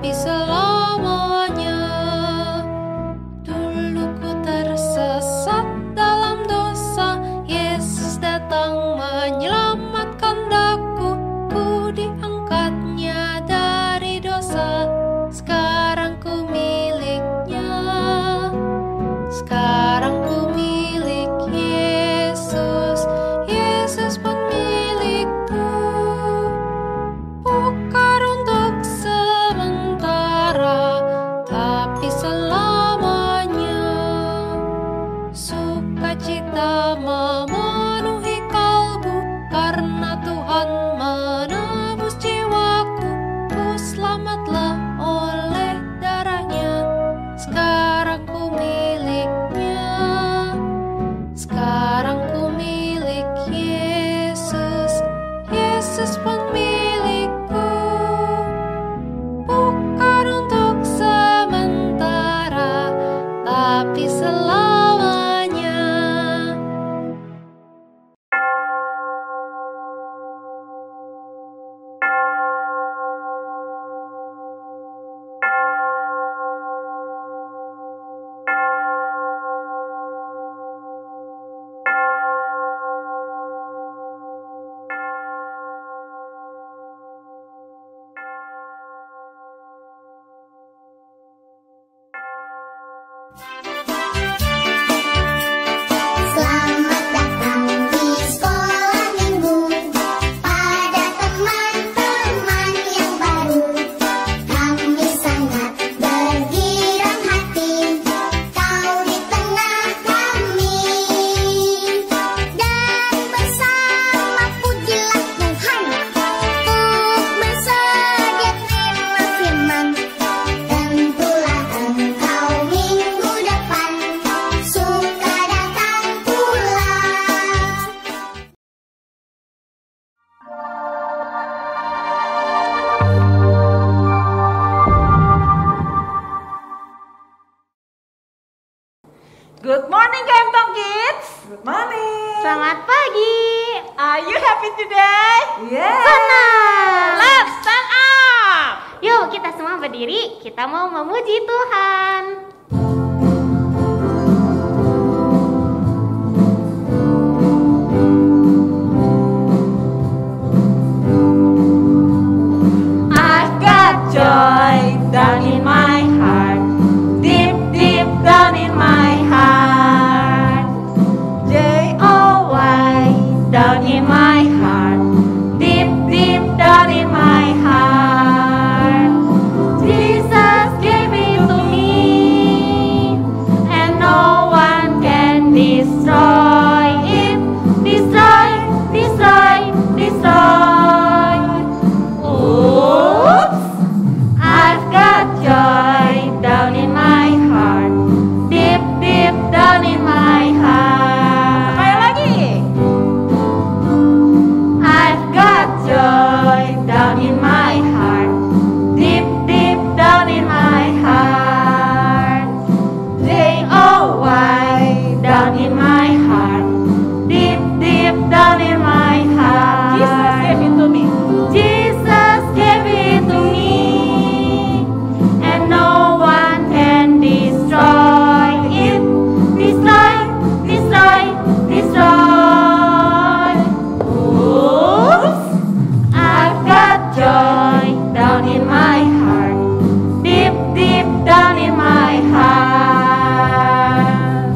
tapi selamanya. Dulu ku tersesat dalam dosa, Yesus datang menyelamatkan daku. Ku diangkatnya dari dosa, sekarang ku miliknya. Sekarang ku milik Yesus, Yesus pun milikku. Bukan untuk sementara, tapi selamanya. Sukacita memenuhi kalbu, karena Tuhan menebus jiwaku. Ku selamatlah oleh darahnya, sekarang ku miliknya. Sekarang ku milik Yesus, Yesus pun milikku. Bukan untuk sementara, tapi selamanya. Selamat datang di sekolah minggu, pada teman-teman yang baru. Kami sangat bergirang hati, kau di tengah kami. Dan bersama pujilah Tuhan, untuk bersediakan firman. Tentulah engkau minggu depan suka datang pula. Good morning Kemtong Kids. Good morning. Selamat pagi. Are you happy today? Yeah. Senang. Let's stand up. Yuk kita semua berdiri. Kita mau memuji Tuhan. I've got joy down in my heart, deep, deep down in my heart. Joy down in my heart, deep, deep down in my heart. Jesus gave it to me, and no one can destroy it. Destroy, destroy, destroy. Oops! I've got joy down in my heart, deep, deep down in my heart. Sekali lagi. I've got joy down in my heart, deep, deep down in my heart. J-O-Y down in my heart, deep, deep down in my heart. Jesus gave it to me. Jesus gave it to me, and no one can destroy it. Destroy, destroy, destroy. Oops! I've got joy down in my heart, deep, deep down in my heart.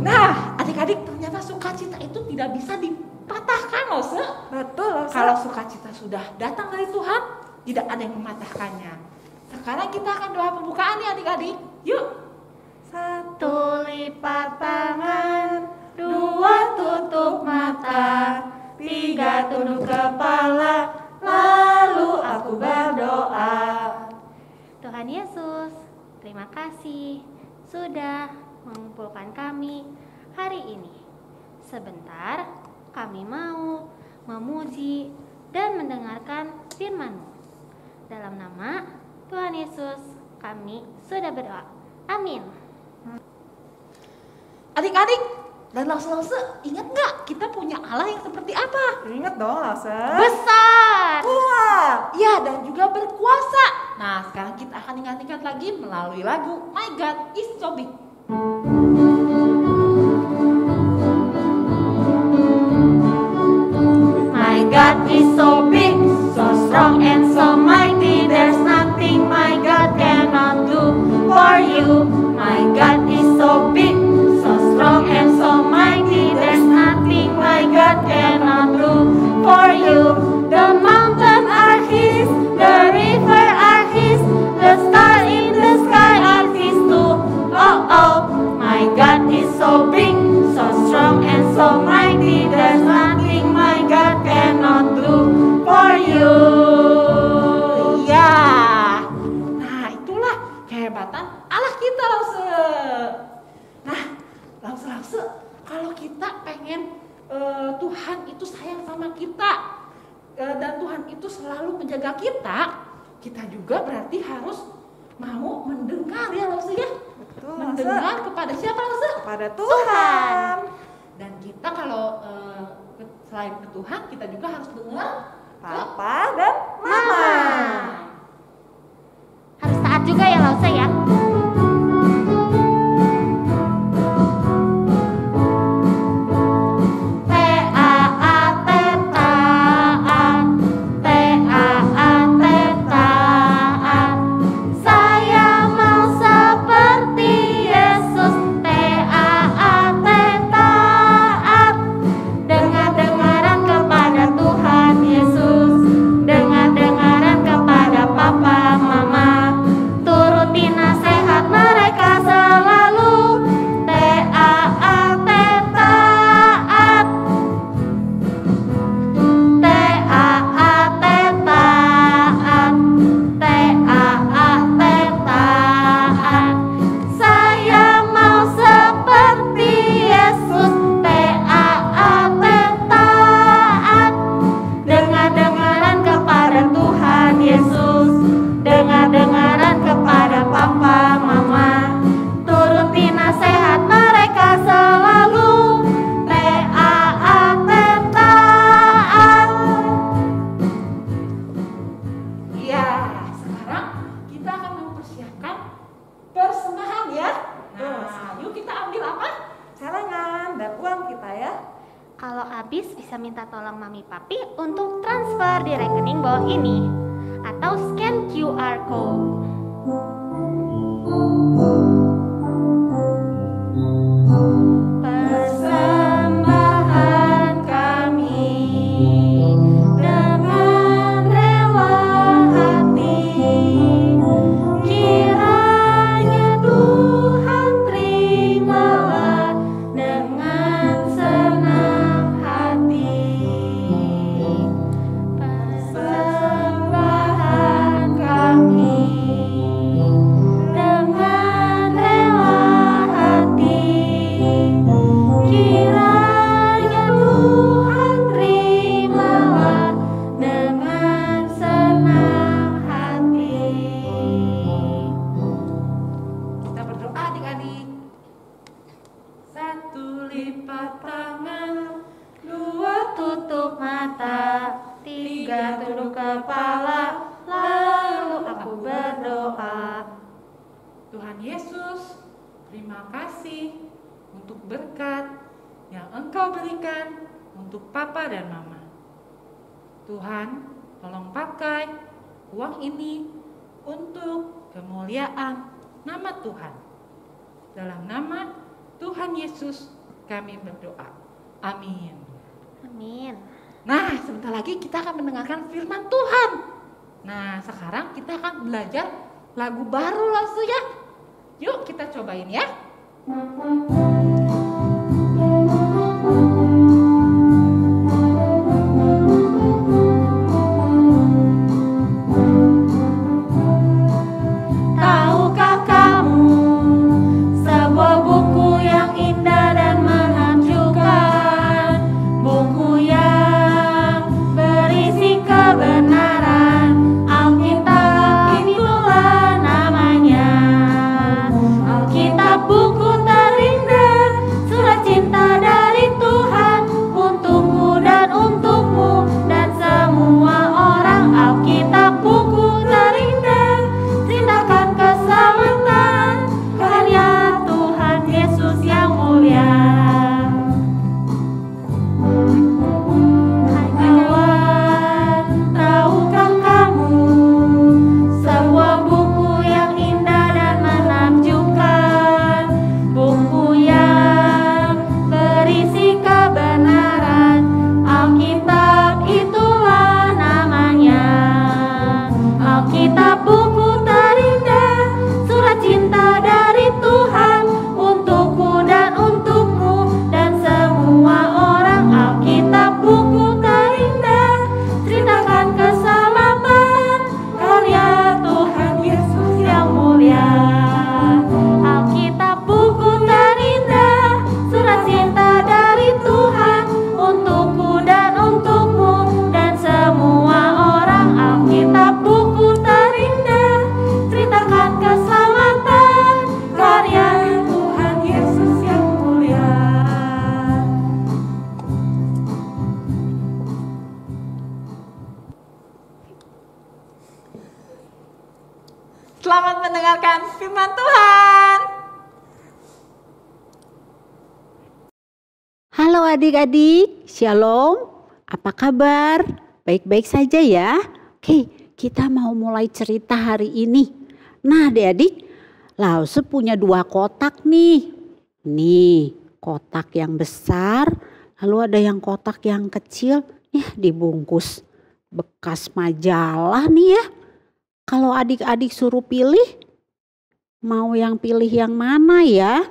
Nah, adik-adik, ternyata sukacita itu tidak bisa dipatahkan loh, Se. Betul loh, Se. Kalau sukacita sudah datang dari Tuhan, tidak ada yang mematahkannya. Sekarang kita akan doa pembukaan nih adik-adik. Yuk. Satu lipat tangan, dua tutup mata, tiga tunduk kepala, lalu aku berdoa. Tuhan Yesus, terima kasih sudah mengumpulkan kami hari ini. Sebentar kami mau memuji dan mendengarkan firman-Mu. Dalam nama Tuhan Yesus kami sudah berdoa. Amin. Adik-adik dan Lause, ingat nggak kita punya Allah yang seperti apa? Ingat dong, Lause. Besar. Kuat, ya, dan juga berkuasa. Nah, sekarang lagi melalui lagu My God is So Big. My God is so big, so strong and so mighty. There's nothing my God cannot do for you. My God is so big, so strong and so mighty. There's nothing my God cannot do for you. The mountains are His, the river are His, the stars in the sky are His too. Oh oh, my God is so big, so strong and so mighty. There's nothing my God cannot do for you. Ya, nah itulah kehebatan Allah kita, Lause. Nah, Lause, kalau kita pengen Tuhan itu sayang sama kita dan Tuhan itu selalu menjaga kita, kita juga berarti harus mau mendengar ya, Lause ya. Betul, Mendengar Lause. kepada siapa, Lause? Kepada Tuhan. Dan kita kalau selain ke Tuhan, kita juga harus dengar Papa dan Mama. Harus taat juga ya Lause ya. Kalau habis bisa minta tolong mami papi untuk transfer di rekening bawah ini atau scan QR code. Persembahan kami dengan rela hati, kiranya Tuhan terimalah dengan senang hati. Persembahan kami dengan rela hati, kiranya Tuhan terimalah dengan senang hati. Kita berdoa adik-adik. Satu lipat tangan, dua tutup mata, tiga tunduk kepala, lalu aku berdoa. Tuhan Yesus, terima kasih untuk berkat yang Engkau berikan untuk Papa dan Mama. Tuhan, tolong pakai uang ini untuk kemuliaan nama Tuhan. Dalam nama Tuhan Yesus kami berdoa. Amin. Amin. Nah, sebentar lagi kita akan mendengarkan firman Tuhan. Nah, sekarang kita akan belajar lagu baru langsung ya. Yuk kita cobain ya. Tahukah kamu sebuah buku yang indah dan menakjubkan, buku yang berisi kebenaran, Alkitab itulah namanya. Alkitab buku terindah Selamat mendengarkan firman Tuhan. Halo adik-adik, shalom. Apa kabar? Baik-baik saja ya? Oke, kita mau mulai cerita hari ini. Nah adik-adik, Lause punya 2 kotak nih. Nih, kotak yang besar, lalu ada yang kotak yang kecil. Ya, dibungkus bekas majalah nih ya. Kalau adik-adik suruh pilih, mau yang pilih yang mana ya?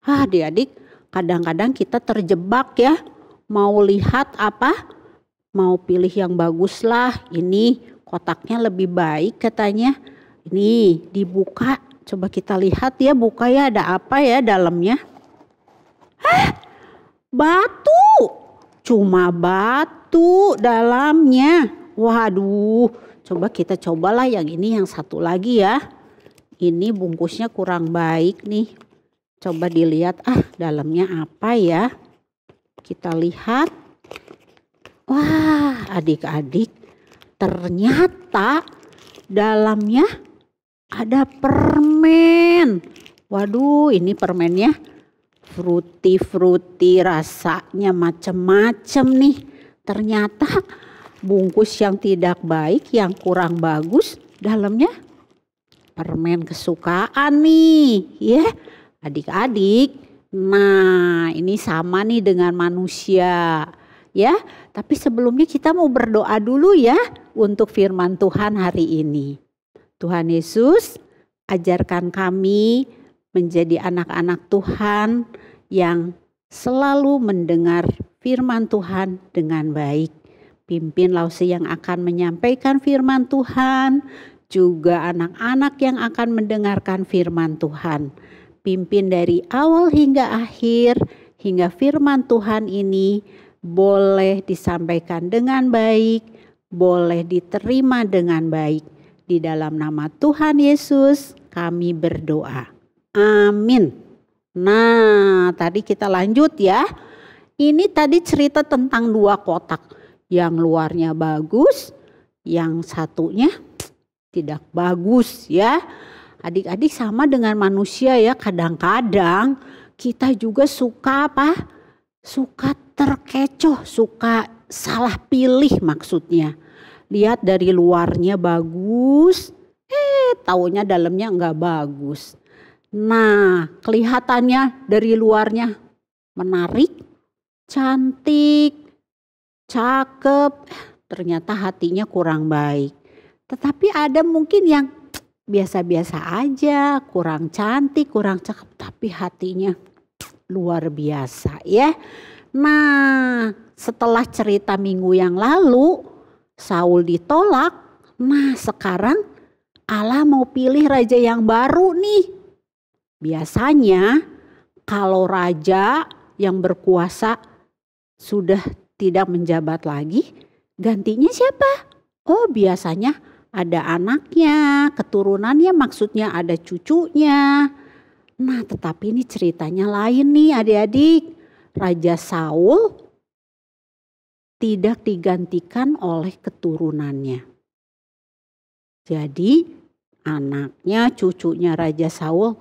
Adik-adik, kadang-kadang kita terjebak ya. Mau lihat apa? Mau pilih yang bagus lah. Ini kotaknya lebih baik katanya. Ini dibuka. Coba kita lihat ya, buka ya, ada apa ya dalamnya. Batu. Cuma batu dalamnya. Waduh, coba kita cobalah yang ini, yang satu lagi ya. Ini bungkusnya kurang baik nih. Coba dilihat, dalamnya apa ya. Kita lihat. Wah, adik-adik, ternyata dalamnya ada permen. Waduh, ini permennya fruity rasanya macem-macem nih. Ternyata bungkus yang tidak baik, yang kurang bagus, dalamnya permen kesukaan nih ya adik-adik. Nah ini sama nih dengan manusia ya. Tapi sebelumnya kita mau berdoa dulu ya untuk firman Tuhan hari ini. Tuhan Yesus, ajarkan kami menjadi anak-anak Tuhan yang selalu mendengar firman Tuhan dengan baik. Pimpin Lause yang akan menyampaikan firman Tuhan, juga anak-anak yang akan mendengarkan firman Tuhan. Pimpin dari awal hingga akhir, hingga firman Tuhan ini boleh disampaikan dengan baik, boleh diterima dengan baik. Di dalam nama Tuhan Yesus kami berdoa. Amin. Nah, tadi kita lanjut ya. Ini tadi cerita tentang 2 kotak. Yang luarnya bagus, yang satunya tidak bagus ya. Adik-adik sama dengan manusia ya. Kadang-kadang kita juga suka apa? Suka terkecoh, suka salah pilih maksudnya. Lihat dari luarnya bagus, taunya dalamnya enggak bagus. Nah, kelihatannya dari luarnya menarik, cantik, cakep, ternyata hatinya kurang baik. Tetapi ada mungkin yang biasa-biasa aja, kurang cantik, kurang cakep, tapi hatinya luar biasa ya. Nah, setelah cerita minggu yang lalu, Saul ditolak. Nah, sekarang Allah mau pilih raja yang baru nih. Biasanya kalau raja yang berkuasa sudah tidak menjabat lagi, gantinya siapa? Oh, biasanya ada anaknya, keturunannya, maksudnya ada cucunya. Nah, tetapi ini ceritanya lain nih adik-adik. Raja Saul tidak digantikan oleh keturunannya. Jadi anaknya, cucunya Raja Saul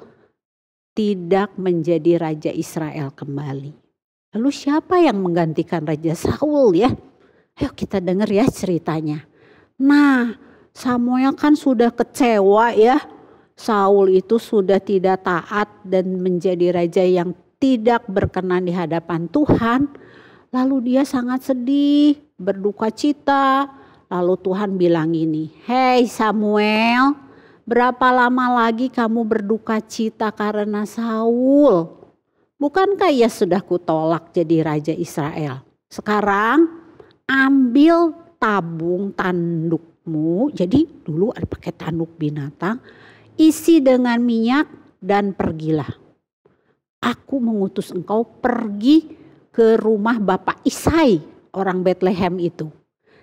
tidak menjadi Raja Israel kembali. Lalu siapa yang menggantikan Raja Saul ya? Ayo kita dengar ya ceritanya. Nah, Samuel kan sudah kecewa ya. Saul itu sudah tidak taat dan menjadi raja yang tidak berkenan di hadapan Tuhan. Lalu dia sangat sedih, berduka cita. Lalu Tuhan bilang ini, "Hei Samuel, berapa lama lagi kamu berduka cita karena Saul? Bukankah ia sudah kutolak jadi Raja Israel? Sekarang ambil tabung tandukmu." Jadi dulu ada pakai tanduk binatang. "Isi dengan minyak dan pergilah. Aku mengutus engkau pergi ke rumah Bapak Isai, orang Bethlehem itu.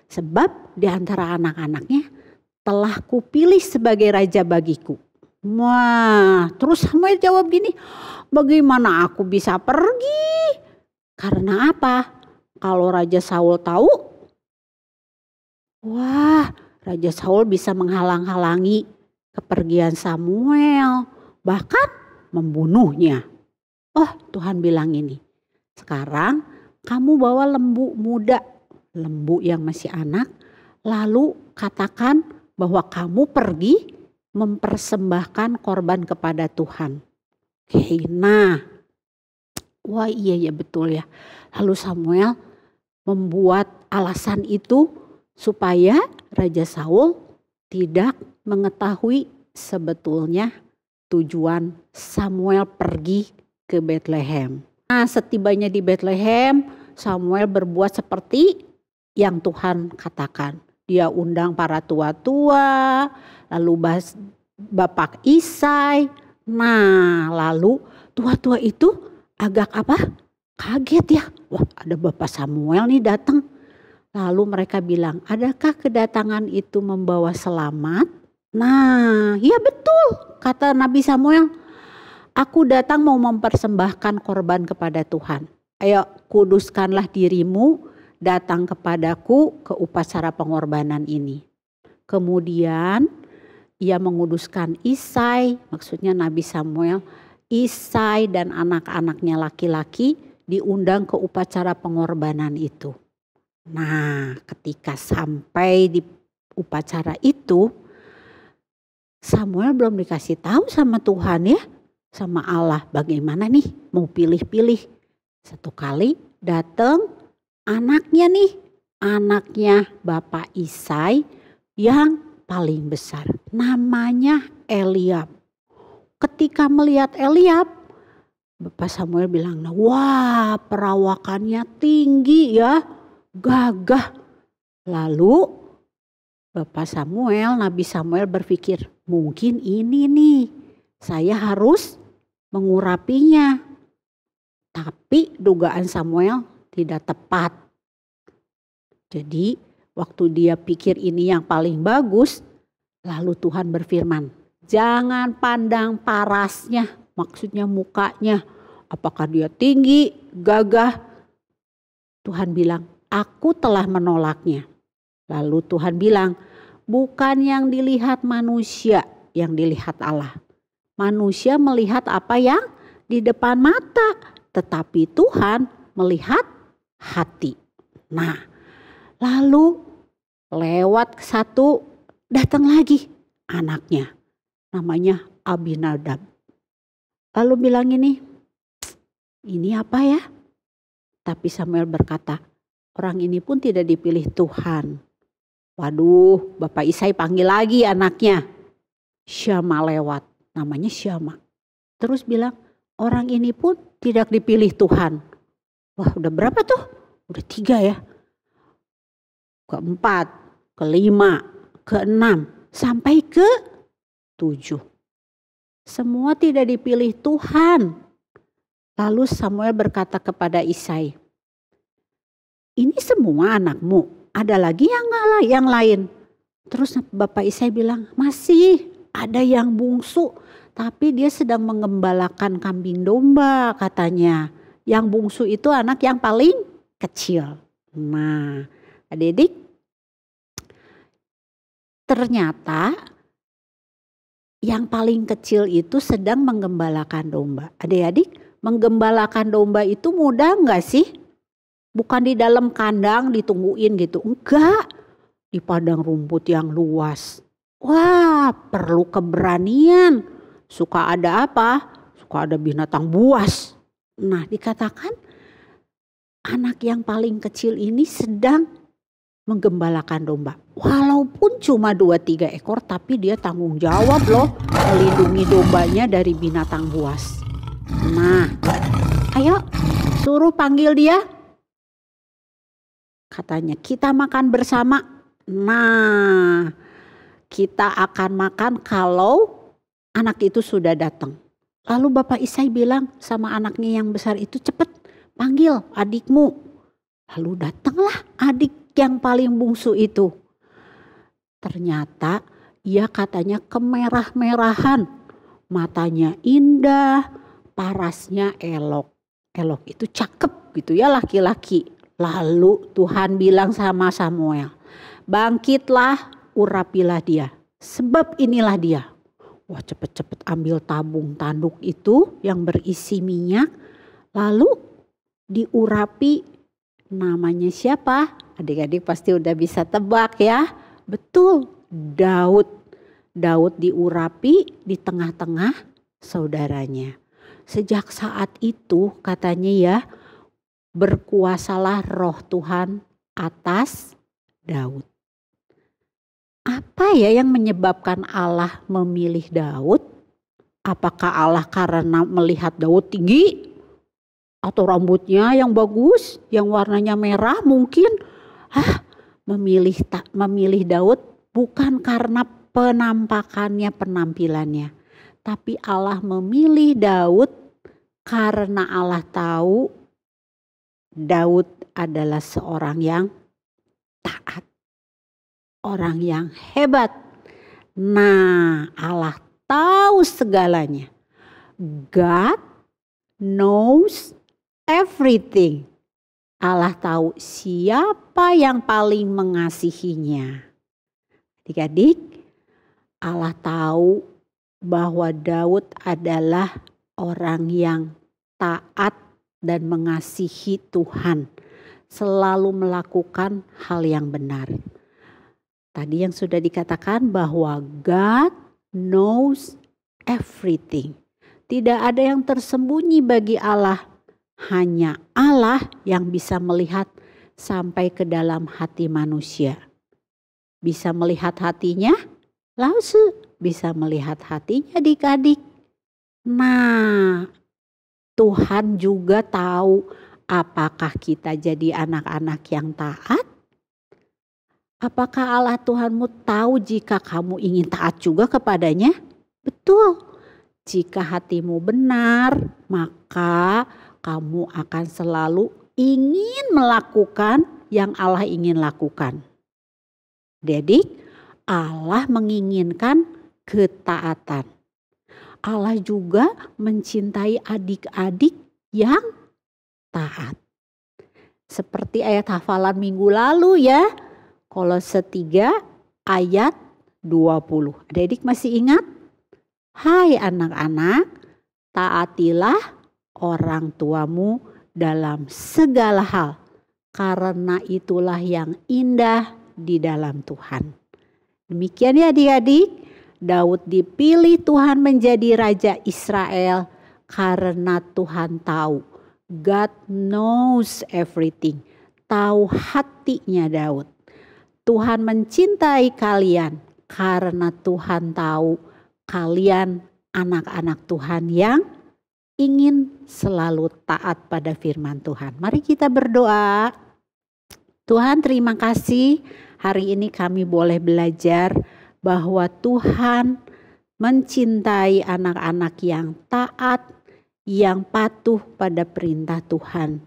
Sebab di antara anak-anaknya telah kupilih sebagai raja bagiku." Wah, terus Samuel jawab gini, "Bagaimana aku bisa pergi? Karena apa? Kalau Raja Saul tahu, wah, Raja Saul bisa menghalang-halangi kepergian Samuel, bahkan membunuhnya. Oh, Tuhan bilang ini, sekarang kamu bawa lembu muda, lembu yang masih anak, lalu katakan bahwa kamu pergi mempersembahkan korban kepada Tuhan. Oke, nah, wah iya ya betul ya. Lalu Samuel membuat alasan itu supaya Raja Saul tidak mengetahui sebetulnya tujuan Samuel pergi ke Bethlehem. Nah, setibanya di Bethlehem, Samuel berbuat seperti yang Tuhan katakan. Dia undang para tua-tua, lalu Bapak Isai. Nah, lalu tua-tua itu agak kaget ya. Wah, ada Bapak Samuel nih datang. Lalu mereka bilang, adakah kedatangan itu membawa selamat? Nah, ya betul, kata Nabi Samuel. Aku datang mau mempersembahkan korban kepada Tuhan. Ayo kuduskanlah dirimu, datang kepadaku ke upacara pengorbanan ini. Kemudian ia menguduskan Isai, maksudnya Nabi Samuel, Isai dan anak-anaknya laki-laki diundang ke upacara pengorbanan itu. Nah, ketika sampai di upacara itu, Samuel belum dikasih tahu sama Tuhan ya, sama Allah bagaimana nih mau pilih-pilih. Satu kali datang anaknya Bapak Isai yang paling besar, namanya Eliab. Ketika melihat Eliab, Bapak Samuel bilang, wah perawakannya tinggi ya, gagah. Lalu Nabi Samuel berpikir, mungkin ini nih saya harus mengurapinya. Tapi dugaan Samuel tidak tepat. Jadi waktu dia pikir ini yang paling bagus, lalu Tuhan berfirman, jangan pandang parasnya, maksudnya mukanya. Apakah dia tinggi, gagah? Tuhan bilang, aku telah menolaknya. Lalu Tuhan bilang, bukan yang dilihat manusia, yang dilihat Allah. Manusia melihat apa yang di depan mata, tetapi Tuhan melihat hati. Nah, lalu lewat satu datang lagi anaknya, namanya Abinadab. Lalu bilang ini apa ya? Tapi Samuel berkata, orang ini pun tidak dipilih Tuhan. Waduh, Bapak Isai panggil lagi anaknya. Syama lewat, namanya Syama. Terus bilang, orang ini pun tidak dipilih Tuhan. Wah, udah berapa tuh? Udah 3 ya. Keempat, kelima, keenam, sampai ke 7. Semua tidak dipilih Tuhan. Lalu Samuel berkata kepada Isai, ini semua anakmu, ada lagi yang lain? Terus Bapak Isai bilang, masih ada yang bungsu, tapi dia sedang mengembalakan kambing domba katanya. Yang bungsu itu anak yang paling kecil. Nah, adik-adik, ternyata yang paling kecil itu sedang menggembalakan domba. Adik-adik, menggembalakan domba itu mudah enggak sih? Bukan di dalam kandang ditungguin gitu. Enggak, di padang rumput yang luas. Wah, perlu keberanian. Suka ada apa? Suka ada binatang buas. Nah, dikatakan anak yang paling kecil ini sedang menggembalakan domba. Walaupun cuma 2-3 ekor, tapi dia tanggung jawab loh melindungi dombanya dari binatang buas. Nah, ayo suruh panggil dia. Katanya kita makan bersama. Nah, kita akan makan kalau anak itu sudah datang. Lalu Bapak Isai bilang sama anaknya yang besar itu, cepet panggil adikmu. Lalu datanglah adik yang paling bungsu itu. Ternyata ia katanya kemerah-merahan. Matanya indah, parasnya elok. Elok itu cakep gitu ya laki-laki. Lalu Tuhan bilang sama Samuel, bangkitlah, urapilah dia. Sebab inilah dia. Wah, cepet-cepet ambil tabung tanduk itu yang berisi minyak. Lalu diurapi, namanya siapa? Adik-adik pasti udah bisa tebak ya. Betul, Daud. Daud diurapi di tengah-tengah saudaranya. Sejak saat itu katanya ya, berkuasalah roh Tuhan atas Daud. Apa ya yang menyebabkan Allah memilih Daud? Apakah Allah karena melihat Daud tinggi? Atau rambutnya yang bagus, yang warnanya merah mungkin? Memilih Daud bukan karena penampakannya, penampilannya. Tapi Allah memilih Daud karena Allah tahu Daud adalah seorang yang taat. Orang yang hebat. Nah, Allah tahu segalanya. God knows everything. Allah tahu siapa yang paling mengasihinya. Adik-adik, Allah tahu bahwa Daud adalah orang yang taat dan mengasihi Tuhan. Selalu melakukan hal yang benar. Tadi yang sudah dikatakan bahwa God knows everything. Tidak ada yang tersembunyi bagi Allah. Hanya Allah yang bisa melihat sampai ke dalam hati manusia. Bisa melihat hatinya, langsung bisa melihat hatinya adik-adik. Nah, Tuhan juga tahu apakah kita jadi anak-anak yang taat. Apakah Allah Tuhanmu tahu jika kamu ingin taat juga kepadanya? Betul. Jika hatimu benar, maka kamu akan selalu ingin melakukan yang Allah ingin lakukan. Jadi Allah menginginkan ketaatan. Allah juga mencintai adik-adik yang taat. Seperti ayat hafalan minggu lalu ya. Kolose 3 ayat 20. Adik-adik masih ingat? Hai anak-anak, taatilah orang tuamu dalam segala hal. Karena itulah yang indah di dalam Tuhan. Demikian ya adik-adik. Daud dipilih Tuhan menjadi Raja Israel karena Tuhan tahu. God knows everything. Tahu hatinya Daud. Tuhan mencintai kalian karena Tuhan tahu kalian anak-anak Tuhan yang ingin selalu taat pada firman Tuhan. Mari kita berdoa. Tuhan, terima kasih hari ini kami boleh belajar bahwa Tuhan mencintai anak-anak yang taat, yang patuh pada perintah Tuhan.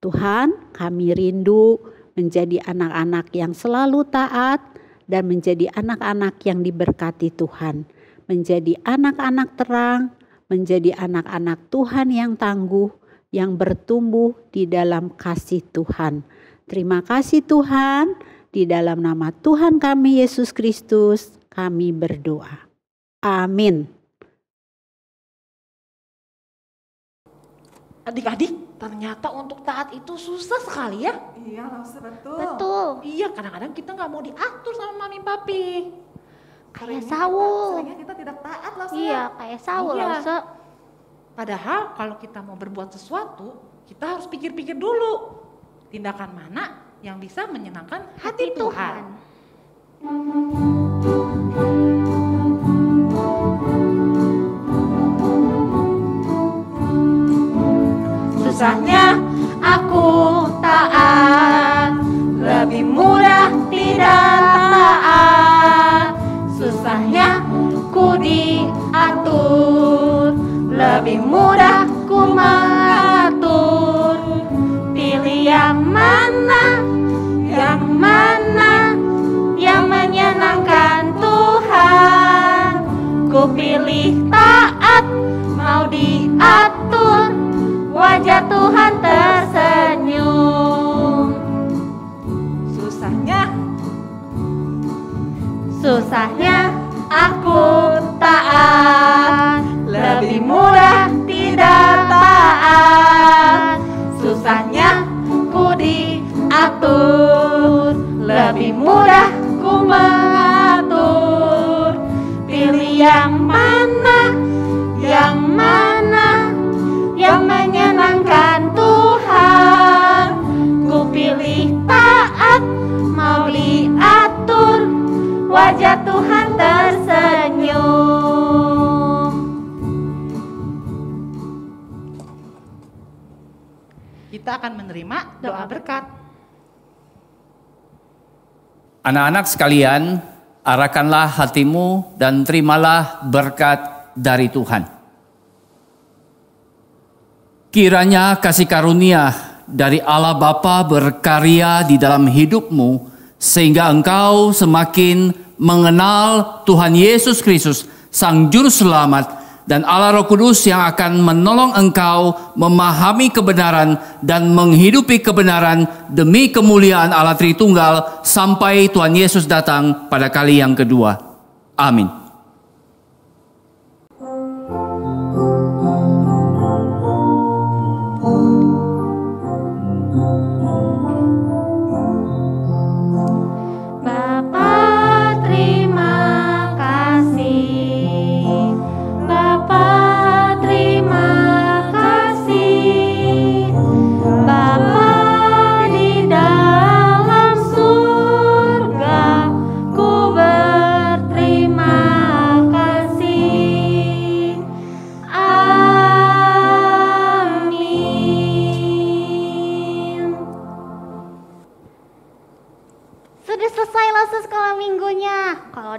Tuhan, kami rindu menjadi anak-anak yang selalu taat dan menjadi anak-anak yang diberkati Tuhan. Menjadi anak-anak terang, menjadi anak-anak Tuhan yang tangguh, yang bertumbuh di dalam kasih Tuhan. Terima kasih Tuhan, di dalam nama Tuhan kami Yesus Kristus kami berdoa. Amin. Adik-adik, ternyata untuk taat itu susah sekali ya. Iya, Lause, betul. Betul. Iya, kadang-kadang kita nggak mau diatur sama mami papi. Kayak Saul. Seringnya kita tidak taat, Lause. Iya, kayak Saul. Iya. Lause. Padahal kalau kita mau berbuat sesuatu, kita harus pikir-pikir dulu. Tindakan mana yang bisa menyenangkan hati Tuhan. Susahnya aku taat, lebih mudah tidak taat. Susahnya ku diatur, lebih mudah ku mengatur. Pilih yang mana yang menyenangkan Tuhan. Ku pilih taat, mau diatur, wajah Tuhan tersenyum. Susahnya aku taat. kita akan menerima doa berkat. Anak-anak sekalian, arahkanlah hatimu dan terimalah berkat dari Tuhan. Kiranya kasih karunia dari Allah Bapa berkarya di dalam hidupmu, sehingga engkau semakin mengenal Tuhan Yesus Kristus, Sang Juru Selamat, dan Allah Roh Kudus yang akan menolong engkau memahami kebenaran dan menghidupi kebenaran demi kemuliaan Allah Tritunggal sampai Tuhan Yesus datang pada kali yang kedua. Amin.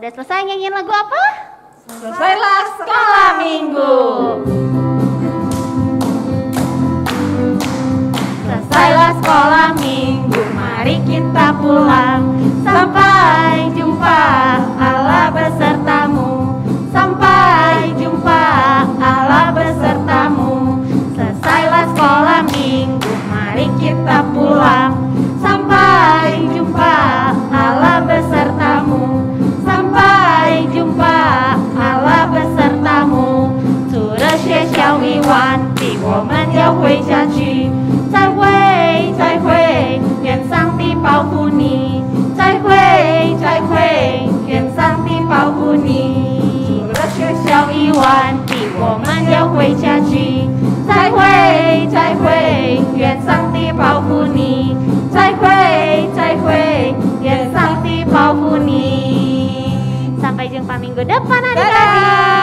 Udah selesai nyanyiin lagu apa? Selesailah sekolah minggu. Selesailah sekolah minggu, mari kita pulang. Sampai jumpa Allah besertamu. Sampai jumpa Allah besertamu. Selesailah sekolah minggu, mari kita pulang. Sampai jumpa Allah besertamu. Sampai jumpa Allah besertamu， 除了学校以外的我们要回家去。再会，再会，愿上帝保护你。再会，再会，愿上帝保护你。除了学校以外的我们要回家去。再会，再会，愿上帝保护你。再会，再会，愿上帝保护你。 Sampai jumpa minggu depan adik-adik.